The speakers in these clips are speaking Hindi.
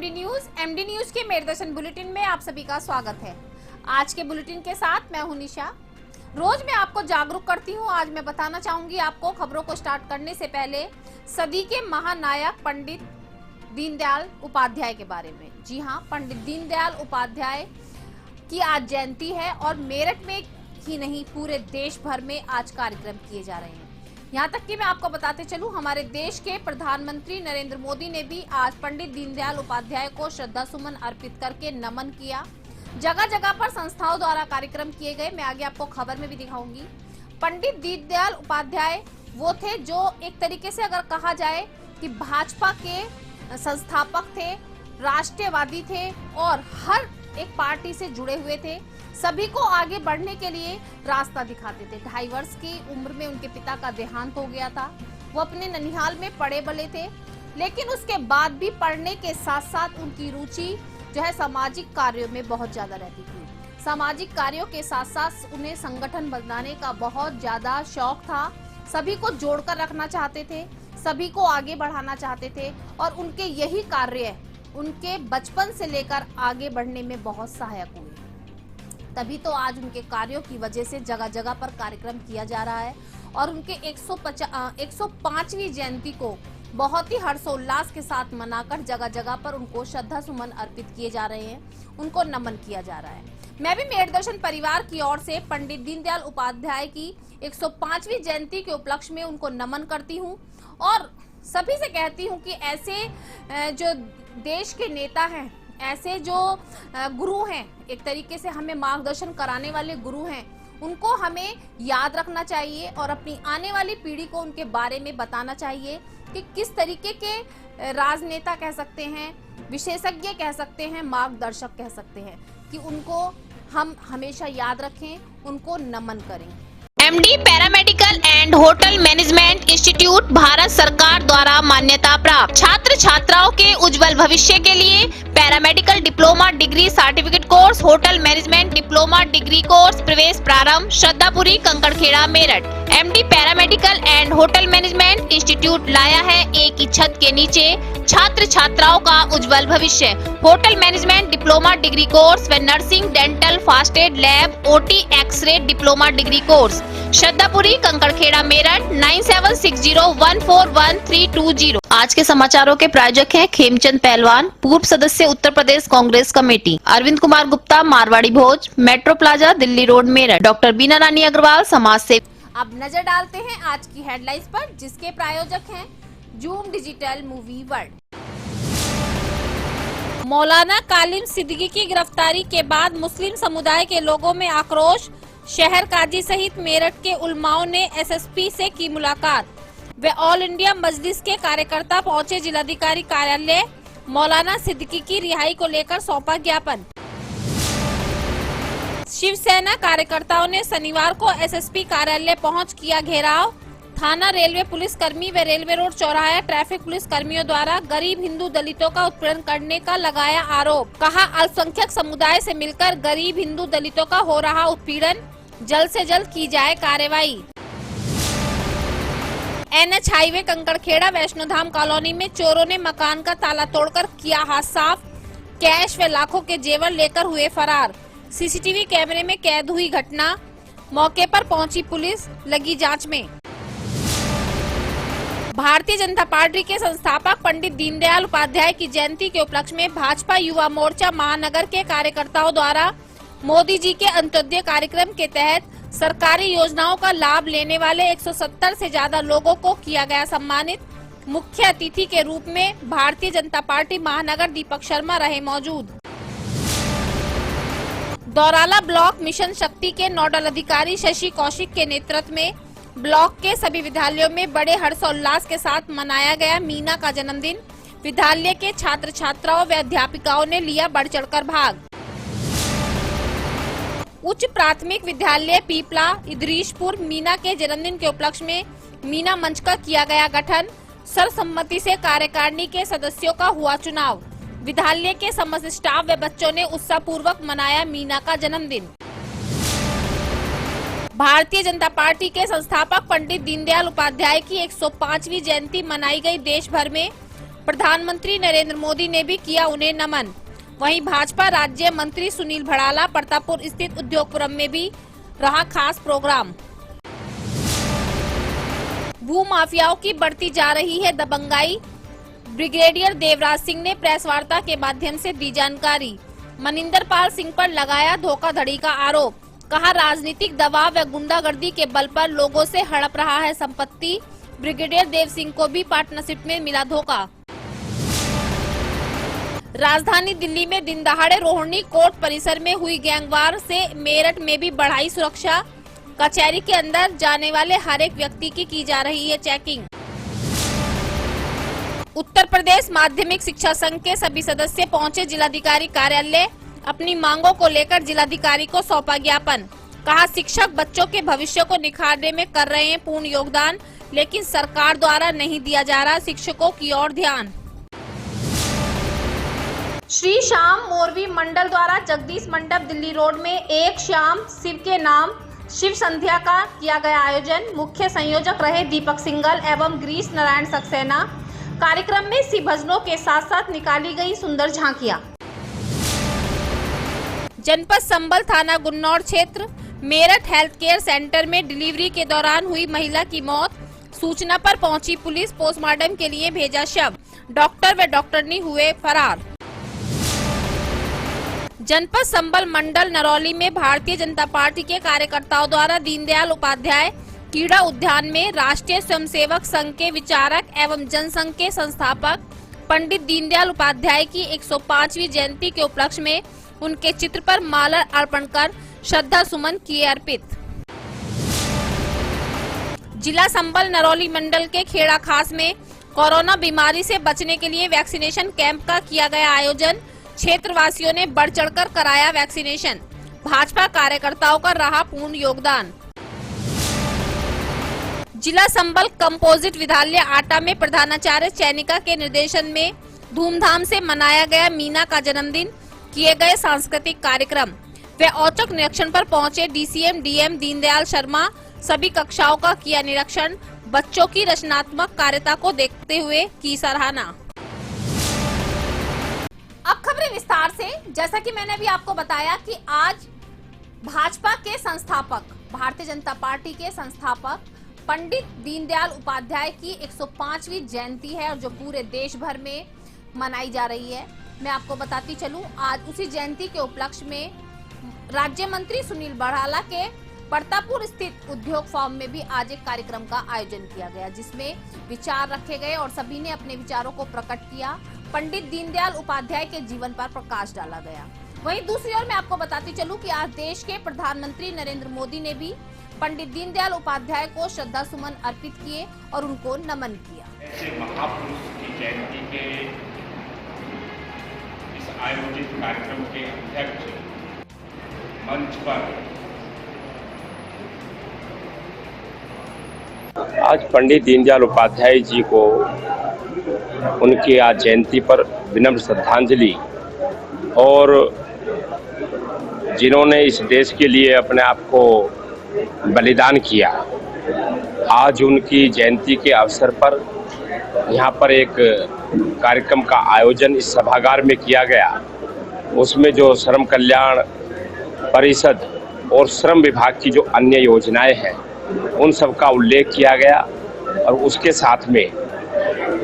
एमडी न्यूज के मेरदर्शन बुलेटिन में आप सभी का स्वागत है। आज के बुलेटिन के साथ मैं हूं निशा। रोज मैं आपको जागरूक करती हूं। आज मैं बताना चाहूंगी आपको खबरों को स्टार्ट करने से पहले सदी के महानायक पंडित दीनदयाल उपाध्याय के बारे में। जी हां, पंडित दीनदयाल उपाध्याय की आज जयंती है और मेरठ में ही नहीं पूरे देश भर में आज कार्यक्रम किए जा रहे हैं। यहाँ तक कि मैं आपको बताते चलूं, हमारे देश के प्रधानमंत्री नरेंद्र मोदी ने भी आज पंडित दीनदयाल उपाध्याय को श्रद्धा सुमन अर्पित करके नमन किया। जगह जगह पर संस्थाओं द्वारा कार्यक्रम किए गए। मैं आगे आपको खबर में भी दिखाऊंगी। पंडित दीनदयाल उपाध्याय वो थे जो एक तरीके से अगर कहा जाए कि भाजपा के संस्थापक थे, राष्ट्रवादी थे और हर एक पार्टी से जुड़े हुए थे। सभी को आगे बढ़ने के लिए रास्ता दिखाते थे। 2.5 वर्ष की उम्र में उनके पिता का देहांत हो गया था। वो अपने ननिहाल में पढ़े बड़े थे, लेकिन उसके बाद भी पढ़ने के साथ साथ उनकी रुचि जो है सामाजिक कार्यों में बहुत ज्यादा रहती थी। सामाजिक कार्यों के साथ साथ उन्हें संगठन बनाने का बहुत ज्यादा शौक था। सभी को जोड़कर रखना चाहते थे, सभी को आगे बढ़ाना चाहते थे और उनके यही कार्य उनके बचपन से लेकर आगे बढ़ने में बहुत सहायक हुए। तभी तो आज उनके कार्यों की वजह से जगह जगह पर कार्यक्रम किया जा रहा है और उनके 105वीं जयंती को बहुत ही हर्षोल्लास के साथ मनाकर जगह जगह पर उनको श्रद्धा सुमन अर्पित किए जा रहे हैं, उनको नमन किया जा रहा है। मैं भी मेरदर्शन परिवार की ओर से पंडित दीनदयाल उपाध्याय की 105वीं जयंती के उपलक्ष्य में उनको नमन करती हूँ और सभी से कहती हूँ कि ऐसे जो देश के नेता हैं, ऐसे जो गुरु हैं, एक तरीके से हमें मार्गदर्शन कराने वाले गुरु हैं, उनको हमें याद रखना चाहिए और अपनी आने वाली पीढ़ी को उनके बारे में बताना चाहिए कि किस तरीके के राजनेता कह सकते हैं, विशेषज्ञ कह सकते हैं, मार्गदर्शक कह सकते हैं, कि उनको हम हमेशा याद रखें, उनको नमन करें। MD paramedical and hotel management institute Bharat सरकार द्वारा मान्यता प्राप्त। छात्र छात्राओं के उज्जवल भविष्य के लिए paramedical diploma degree certificate course, hotel management diploma degree course प्रवेश प्रारंभ। Shraddhapuri, Kankarkhera, Meerut. MD paramedical and hotel management institute लाया है एक ही छत के नीचे छात्र छात्राओं का उज्जवल भविष्य। Hotel management diploma degree course व nursing, dental, first aid, lab, OT, x ray diploma degree course. Shraddhapuri, Kankarkhera, Meerut. 9760141320। आज के समाचारों के प्रायोजक हैं खेमचंद पहलवान, पूर्व सदस्य Uttar Pradesh Congress committee. Arvind Kumar Gupta, Marwari Bhoj, metro plaza, Delhi road, Meerut. Doctor Beena Rani Agarwal, समाज सेवी। अब नजर डालते हैं आज की हेडलाइंस पर, जिसके प्रायोजक हैं जूम डिजिटल मूवी वर्ल्ड। मौलाना कालिम सिद्दीकी की गिरफ्तारी के बाद मुस्लिम समुदाय के लोगों में आक्रोश। शहर काजी सहित मेरठ के उलमाओं ने एसएसपी से की मुलाकात व ऑल इंडिया मजलिस के कार्यकर्ता पहुंचे जिलाधिकारी कार्यालय। मौलाना सिद्दीकी की रिहाई को लेकर सौंपा ज्ञापन। शिवसेना कार्यकर्ताओं ने शनिवार को एसएसपी कार्यालय पहुंच किया घेराव। थाना रेलवे पुलिस कर्मी व रेलवे रोड चौराहा ट्रैफिक पुलिस कर्मियों द्वारा गरीब हिंदू दलितों का उत्पीड़न करने का लगाया आरोप। कहा, अल्पसंख्यक समुदाय से मिलकर गरीब हिंदू दलितों का हो रहा उत्पीड़न, जल्द से जल्द की जाए कार्रवाई। NH highway Kankarkheda Vaishno Dham colony में चोरों ने मकान का ताला तोड़कर किया हाथ साफ। कैश व लाखों के जेवर लेकर हुए फरार। सीसीटीवी कैमरे में कैद हुई घटना। मौके पर पहुंची पुलिस, लगी जांच में। भारतीय जनता पार्टी के संस्थापक पंडित दीनदयाल उपाध्याय की जयंती के उपलक्ष्य में भाजपा युवा मोर्चा महानगर के कार्यकर्ताओं द्वारा मोदी जी के अंत्योदय कार्यक्रम के तहत सरकारी योजनाओं का लाभ लेने वाले 170 से ज्यादा लोगों को किया गया सम्मानित। मुख्य अतिथि के रूप में भारतीय जनता पार्टी महानगर दीपक शर्मा रहे मौजूद। दौराला ब्लॉक मिशन शक्ति के नोडल अधिकारी शशि कौशिक के नेतृत्व में ब्लॉक के सभी विद्यालयों में बड़े हर्षोल्लास के साथ मनाया गया मीना का जन्मदिन। विद्यालय के छात्र छात्राओं व अध्यापिकाओं ने लिया बढ़ चढ़कर भाग। उच्च प्राथमिक विद्यालय पीपला इदरीशपुर मीना के जन्मदिन के उपलक्ष्य में मीना मंच का किया गया गठन। सर्वसम्मति से कार्यकारिणी के सदस्यों का हुआ चुनाव। विद्यालय के समस्त स्टाफ व बच्चों ने उत्साहपूर्वक मनाया मीना का जन्मदिन। भारतीय जनता पार्टी के संस्थापक पंडित दीनदयाल उपाध्याय की 105वीं जयंती मनाई गई देश भर में। प्रधानमंत्री नरेंद्र मोदी ने भी किया उन्हें नमन। वहीं भाजपा राज्य मंत्री सुनील भड़ाला परतापुर स्थित उद्योगपुरम में भी रहा खास प्रोग्राम। भू माफियाओं की बढ़ती जा रही है दबंगाई, ब्रिगेडियर देवराज सिंह ने प्रेस वार्ता के माध्यम से दी जानकारी। मनिंदर पाल सिंह पर लगाया धोखाधड़ी का आरोप, कहा राजनीतिक दबाव व गुंडागर्दी के बल पर लोगों से हड़प रहा है संपत्ति। ब्रिगेडियर देव सिंह को भी पार्टनरशिप में मिला धोखा। राजधानी दिल्ली में दिन दहाड़े रोहिणी कोर्ट परिसर में हुई गैंगवार से मेरठ में भी बढ़ाई सुरक्षा। कचहरी के अंदर जाने वाले हर एक व्यक्ति की जा रही है चेकिंग। उत्तर प्रदेश माध्यमिक शिक्षा संघ के सभी सदस्य पहुंचे जिलाधिकारी कार्यालय। अपनी मांगों को लेकर जिलाधिकारी को सौंपा ज्ञापन। कहा शिक्षक बच्चों के भविष्य को निखारने में कर रहे हैं पूर्ण योगदान, लेकिन सरकार द्वारा नहीं दिया जा रहा शिक्षकों की ओर ध्यान। श्री श्याम मोरवी मंडल द्वारा जगदीश मंडप दिल्ली रोड में एक श्याम शिव के नाम शिव संध्या का किया गया आयोजन। मुख्य संयोजक रहे दीपक सिंगल एवं ग्रीस नारायण सक्सेना। कार्यक्रम में शिव भजनों के साथ साथ निकाली गई सुंदर झांकियां। जनपद संबल थाना गुन्नौर क्षेत्र मेरठ हेल्थ केयर सेंटर में डिलीवरी के दौरान हुई महिला की मौत। सूचना पर पहुंची पुलिस पोस्टमार्टम के लिए भेजा शव। डॉक्टर व डॉक्टरनी हुए फरार। जनपद संबल मंडल नरौली में भारतीय जनता पार्टी के कार्यकर्ताओं द्वारा दीनदयाल उपाध्याय कीड़ा उद्यान में राष्ट्रीय स्वयंसेवक संघ के विचारक एवं जनसंघ के संस्थापक पंडित दीनदयाल उपाध्याय की 105वीं जयंती के उपलक्ष्य में उनके चित्र पर माला अर्पण कर श्रद्धा सुमन किए अर्पित। जिला संबल नरौली मंडल के खेड़ा खास में कोरोना बीमारी से बचने के लिए वैक्सीनेशन कैंप का किया गया आयोजन। क्षेत्रवासियों ने बढ़ चढ़कर कराया वैक्सीनेशन। भाजपा कार्यकर्ताओं का रहा पूर्ण योगदान। जिला संबल कंपोजिट विद्यालय आटा में प्रधानाचार्य चैनिका के निर्देशन में धूमधाम से मनाया गया मीना का जन्मदिन। किए गए सांस्कृतिक कार्यक्रम व औचक निरीक्षण पर पहुंचे डीसीएम डीएम दीनदयाल शर्मा। सभी कक्षाओं का किया निरीक्षण। बच्चों की रचनात्मक कार्यता को देखते हुए की सराहना। अब खबरें विस्तार से। जैसा कि मैंने अभी आपको बताया कि आज भाजपा के संस्थापक, भारतीय जनता पार्टी के संस्थापक पंडित दीनदयाल उपाध्याय की 105वीं जयंती है और जो पूरे देश भर में मनाई जा रही है। मैं आपको बताती चलूं, आज उसी जयंती के उपलक्ष्य में राज्य मंत्री सुनील भड़ाला के परतापुर स्थित उद्योग फॉर्म में भी आज एक कार्यक्रम का आयोजन किया गया, जिसमें विचार रखे गए और सभी ने अपने विचारों को प्रकट किया। पंडित दीनदयाल उपाध्याय के जीवन पर प्रकाश डाला गया। वहीं दूसरी ओर मैं आपको बताती चलूं कि आज देश के प्रधानमंत्री नरेंद्र मोदी ने भी पंडित दीनदयाल उपाध्याय को श्रद्धा सुमन अर्पित किए और उनको नमन किया। ऐसे महापुरुष की जयंती के इस आयोजित कार्यक्रम के अध्यक्ष मंच पर आज पंडित दीनदयाल उपाध्याय जी को उनकी आज जयंती पर विनम्र श्रद्धांजलि, और जिन्होंने इस देश के लिए अपने आप को बलिदान किया, आज उनकी जयंती के अवसर पर यहाँ पर एक कार्यक्रम का आयोजन इस सभागार में किया गया। उसमें जो श्रम कल्याण परिषद और श्रम विभाग की जो अन्य योजनाएं हैं उन सब का उल्लेख किया गया, और उसके साथ में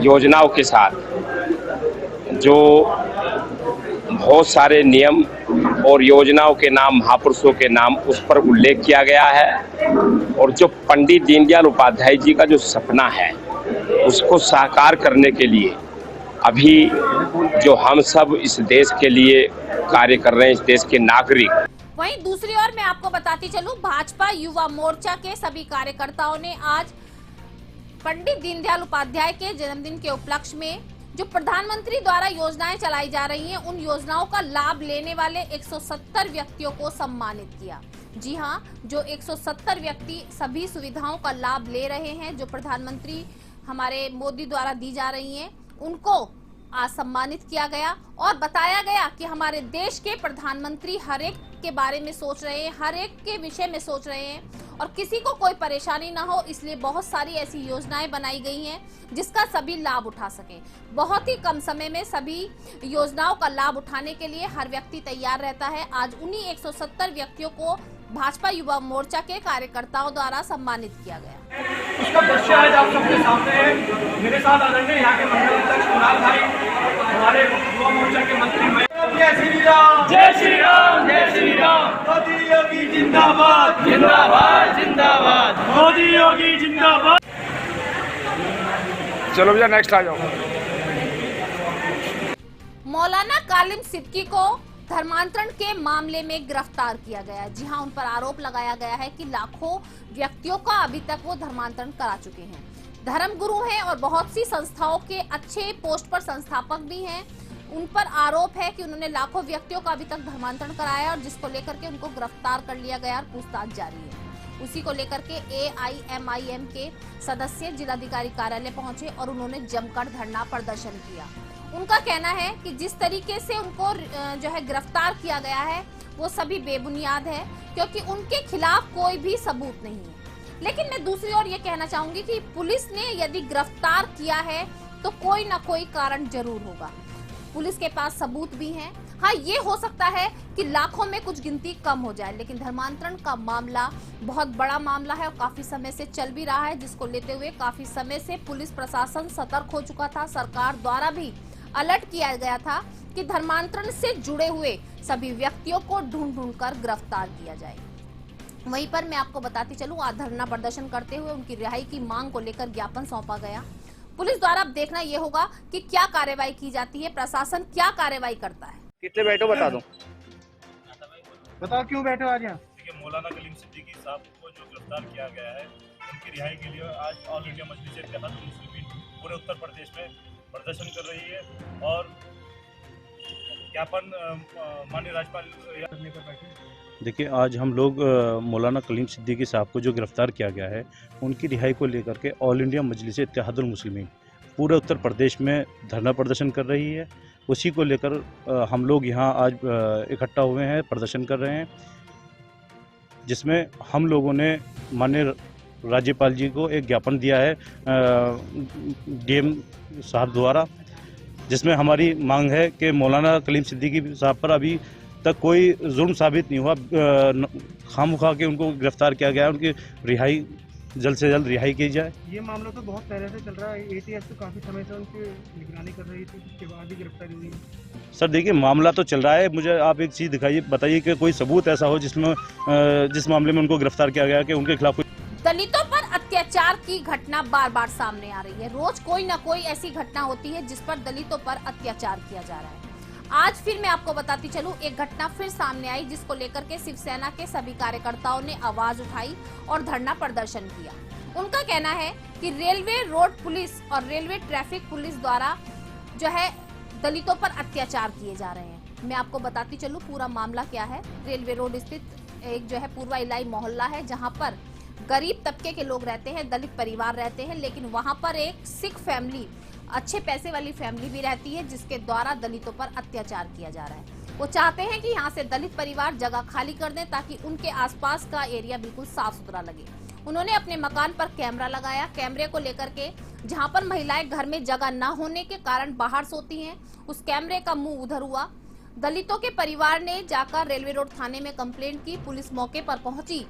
योजनाओं के साथ जो बहुत सारे नियम और योजनाओं के नाम, महापुरुषों के नाम, उस पर उल्लेख किया गया है। और जो पंडित दीनदयाल उपाध्याय जी का जो सपना है उसको साकार करने के लिए अभी जो हम सब इस देश के लिए कार्य कर रहे हैं, इस देश के नागरिक। वहीं दूसरी ओर मैं आपको बताती चलूं, भाजपा युवा मोर्चा के सभी कार्यकर्ताओं ने आज पंडित दीनदयाल उपाध्याय के जन्मदिन के उपलक्ष्य में जो प्रधानमंत्री द्वारा योजनाएं चलाई जा रही हैं, उन योजनाओं का लाभ लेने वाले 170 व्यक्तियों को सम्मानित किया। जी हां, जो 170 व्यक्ति सभी सुविधाओं का लाभ ले रहे हैं जो प्रधानमंत्री हमारे मोदी द्वारा दी जा रही हैं, उनको आज सम्मानित किया गया और बताया गया कि हमारे देश के प्रधानमंत्री हर एक के बारे में सोच रहे हैं, हर एक के विषय में सोच रहे हैं और किसी को कोई परेशानी ना हो, इसलिए बहुत सारी ऐसी योजनाएं बनाई गई हैं जिसका सभी लाभ उठा सके। बहुत ही कम समय में सभी योजनाओं का लाभ उठाने के लिए हर व्यक्ति तैयार रहता है। आज उन्हीं 170 व्यक्तियों को भाजपा युवा मोर्चा के कार्यकर्ताओं द्वारा सम्मानित किया गया। उसका दृश्य आज आप सबके सामने है। मेरे साथ आदरणीय यहाँ के मंडल अध्यक्ष कुणाल भाई, हमारे युवा मोर्चा के मंत्री जय श्री राम, जय श्री राम, जय श्री राम। मोदी योगी जिंदाबाद, जिंदाबाद, जिंदाबाद। मोदी योगी जिंदाबाद। चलो भैया नेक्स्ट आ जाओ। मौलाना कालिम सिद्दीकी को धर्मांतरण के मामले में गिरफ्तार किया गया। जी हां, उन पर आरोप लगाया गया है कि लाखों व्यक्तियों का अभी तक वो धर्मांतरण करा चुके हैं। धर्मगुरु हैं और बहुत सी संस्थाओं के अच्छे पोस्ट पर संस्थापक भी हैं। उन पर आरोप है कि उन्होंने लाखों व्यक्तियों का अभी तक धर्मांतरण कराया और जिसको लेकर के उनको गिरफ्तार कर लिया गया और पूछताछ जारी है। उसी को लेकर के AIMIM के सदस्य जिलाधिकारी कार्यालय पहुंचे और उन्होंने जमकर धरना प्रदर्शन किया। उनका कहना है कि जिस तरीके से उनको जो है गिरफ्तार किया गया है वो सभी बेबुनियाद है, क्योंकि उनके खिलाफ कोई भी सबूत नहीं है। लेकिन मैं दूसरी ओर ये कहना चाहूंगी कि पुलिस ने यदि गिरफ्तार किया है तो कोई ना कोई कारण जरूर होगा। पुलिस के पास सबूत भी हैं। हाँ, ये हो सकता है कि लाखों में कुछ गिनती कम हो जाए, लेकिन धर्मांतरण का मामला बहुत बड़ा मामला है और काफी समय से चल भी रहा है, जिसको लेते हुए काफी समय से पुलिस प्रशासन सतर्क हो चुका था। सरकार द्वारा भी अलर्ट किया गया था कि धर्मांतरण से जुड़े हुए सभी व्यक्तियों को ढूंढ कर गिरफ्तार किया जाए। वहीं पर मैं आपको बताती चलूं, आज धरना प्रदर्शन करते हुए उनकी रिहाई की मांग को लेकर ज्ञापन सौंपा गया। पुलिस द्वारा अब देखना यह होगा कि क्या कार्रवाई की जाती है, प्रशासन क्या कार्रवाई करता है। कितने बैठो बता दो, बताओ क्यों बैठे हो आज यहाँ? देखिए, मौलाना कलीम सिद्दीकी साहब को जो गिरफ्तार किया गया है, उनकी रिहाई के लिए आज ऑल इंडिया मजलिस इत्तेहादुल मुस्लिमीन पूरे उत्तर प्रदेश में प्रदर्शन कर रही है और ज्ञापन माननीय राज्यपाल करने पर बैठे। देखिए, आज हम लोग मौलाना कलीम सिद्दीकी साहब को जो गिरफ्तार किया गया है उनकी रिहाई को लेकर के ऑल इंडिया मजलिस इत्तेहादुल मुस्लिमीन पूरे उत्तर प्रदेश में धरना प्रदर्शन कर रही है। उसी को लेकर हम लोग यहाँ आज इकट्ठा हुए हैं, प्रदर्शन कर रहे हैं, जिसमें हम लोगों ने माननीय राज्यपाल जी को एक ज्ञापन दिया है DM साहब द्वारा, जिसमें हमारी मांग है कि मौलाना कलीम सिद्दीकी साहब पर अभी तक कोई जुर्म साबित नहीं हुआ, खामखा के उनको गिरफ्तार किया गया है, उनकी रिहाई जल्द से जल्द रिहाई की जाए। ये मामला तो बहुत पहले से चल रहा है। ATF तो काफी समय से उनकी निगरानी कर रही थी, उसके बाद ही गिरफ्तारी हुई। सर देखिए, मामला तो चल रहा है, मुझे आप एक चीज़ दिखाइए, बताइए कि कोई सबूत ऐसा हो जिसमें जिस मामले में उनको गिरफ्तार किया गया कि उनके खिलाफ कोई। दलितों पर अत्याचार की घटना बार बार सामने आ रही है। रोज कोई ना कोई ऐसी घटना होती है जिस पर दलितों पर अत्याचार किया जा रहा है। आज फिर मैं आपको बताती चलूं, एक घटना फिर सामने आई जिसको लेकर के शिवसेना के सभी कार्यकर्ताओं ने आवाज उठाई और धरना प्रदर्शन किया। उनका कहना है कि रेलवे रोड पुलिस और रेलवे ट्रैफिक पुलिस द्वारा जो है दलितों पर अत्याचार किए जा रहे हैं। मैं आपको बताती चलूं पूरा मामला क्या है। रेलवे रोड स्थित एक जो है पूर्वा इलाई मोहल्ला है, जहां पर गरीब तबके के लोग रहते हैं, दलित परिवार रहते हैं, लेकिन वहां पर एक सिख फैमिली, अच्छे पैसे वाली फैमिली भी रहती है, जिसके द्वारा दलितों पर अत्याचार किया जा रहा है। वो चाहते हैं कि यहाँ से दलित परिवार जगह खाली कर दें ताकि उनके आसपास का एरिया बिल्कुल साफ सुथरा लगे। उन्होंने अपने मकान पर कैमरा लगाया। कैमरे को लेकर के जहाँ पर महिलाएं घर में जगह न होने के कारण बाहर सोती हैं, उस कैमरे का मुंह उधर हुआ। दलितों के परिवार ने जाकर रेलवे रोड थाने में कंप्लेंट की। पुलिस मौके पर पहुंची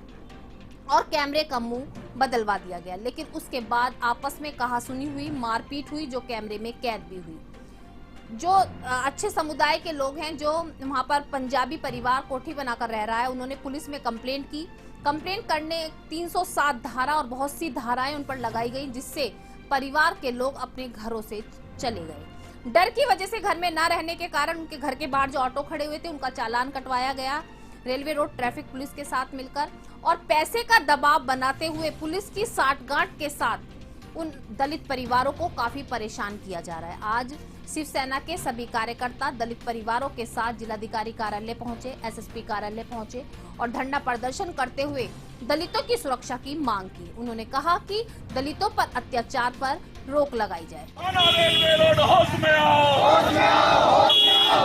और कैमरे का मुंह बदलवा दिया गया, लेकिन उसके बाद आपस में कहासुनी हुई, मारपीट हुई, जो कैमरे में कैद भी हुई। जो अच्छे समुदाय के लोग हैं, जो वहां पर पंजाबी परिवार कोठी बनाकर रह रहा है, उन्होंने पुलिस में कंप्लेंट की। कंप्लेंट करने 307 धारा और बहुत सी धाराएं उन पर लगाई गई, जिससे परिवार के लोग अपने घरों से चले गए। डर की वजह से घर में न रहने के कारण उनके घर के बाहर जो ऑटो खड़े हुए थे उनका चालान कटवाया गया रेलवे रोड ट्रैफिक पुलिस के साथ मिलकर, और पैसे का दबाव बनाते हुए पुलिस की साठगांठ के साथ उन दलित परिवारों को काफी परेशान किया जा रहा है। आज शिवसेना के सभी कार्यकर्ता दलित परिवारों के साथ जिलाधिकारी कार्यालय पहुंचे, SSP कार्यालय पहुंचे और धरना प्रदर्शन करते हुए दलितों की सुरक्षा की मांग की। उन्होंने कहा कि दलितों पर अत्याचार पर रोक लगाई जाए। थाना रेलवे रोड होश में आओ,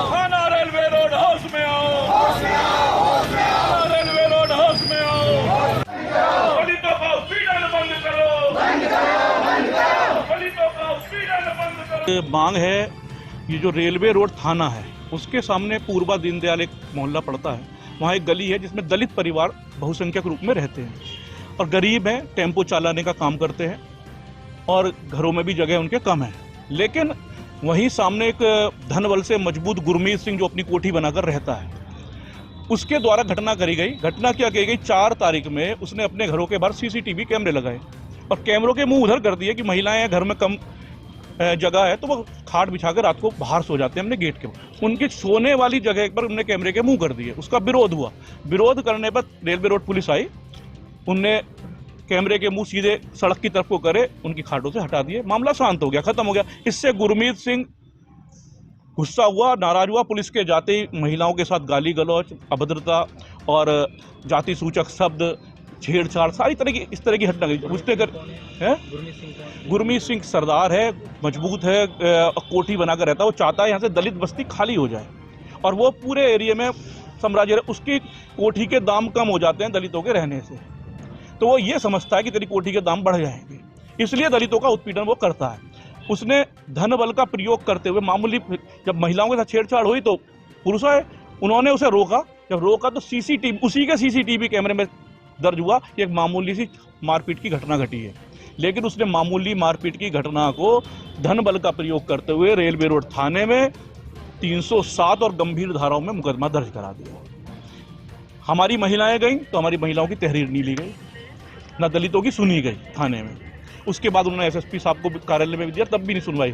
थाना रेलवे रोड होश में आओ, थाना रेलवे रोड होश में आओ। दलितों का उत्पीड़न बंद करो, दलितों का उत्पीड़न बंद करो। ये मांग है, ये जो रेलवे रोड थाना है उसके सामने पूर्वा दीनदयाल एक मोहल्ला पड़ता है, वहाँ एक गली है जिसमें दलित परिवार बहुसंख्यक रूप में रहते हैं और गरीब हैं, टेम्पो चलाने का काम करते हैं और घरों में भी जगह उनके कम है। लेकिन वहीं सामने एक धनबल से मजबूत गुरमीत सिंह जो अपनी कोठी बनाकर रहता है, उसके द्वारा घटना करी गई। घटना क्या की गई, 4 तारीख में उसने अपने घरों के बाहर CCTV कैमरे लगाए और कैमरों के मुंह उधर कर दिए कि महिलाएं घर में कम जगह है तो वो खाट बिछाकर रात को बाहर सो जाते हैं अपने गेट के बाहर। उनके सोने वाली जगह पर उन्होंने कैमरे के मुंह कर दिए। उसका विरोध हुआ, विरोध करने पर रेलवे रोड पुलिस आई, उनने कैमरे के मुंह सीधे सड़क की तरफ को करे, उनकी खाटों से हटा दिए, मामला शांत हो गया, खत्म हो गया। इससे गुरमीत सिंह गुस्सा हुआ, नाराज हुआ, पुलिस के जाते ही महिलाओं के साथ गाली गलौज, अभद्रता और जाति सूचक शब्द, छेड़छाड़, सारी तरह की इस तरह की घटना गई। उसने गुरमीत सिंह सरदार है, मजबूत है, कोठी बनाकर रहता है, वो चाहता है यहाँ से दलित बस्ती खाली हो जाए और वो पूरे एरिया में साम्राज्य, उसकी कोठी के दाम कम हो जाते हैं दलितों के रहने से, तो वो ये समझता है कि तेरी कोठी के दाम बढ़ जाएंगे, इसलिए दलितों का उत्पीड़न वो करता है। उसने धन बल का प्रयोग करते हुए मामूली, जब महिलाओं के साथ छेड़छाड़ हुई तो पुरुष आए, उन्होंने उसे रोका, जब रोका तो CCTV, उसी के CCTV कैमरे में दर्ज हुआ कि एक मामूली सी मारपीट की घटना घटी है। लेकिन उसने मामूली मारपीट की घटना को धन बल का प्रयोग करते हुए रेलवे रोड थाने में 307 और गंभीर धाराओं में मुकदमा दर्ज करा दिया। हमारी महिलाएं गईं तो हमारी महिलाओं की तहरीर नहीं ली गई, न दलितों की सुनी गई थाने में। उसके बाद उन्होंने SSP साहब को कार्यालय में भी दिया, तब भी नहीं सुनवाई।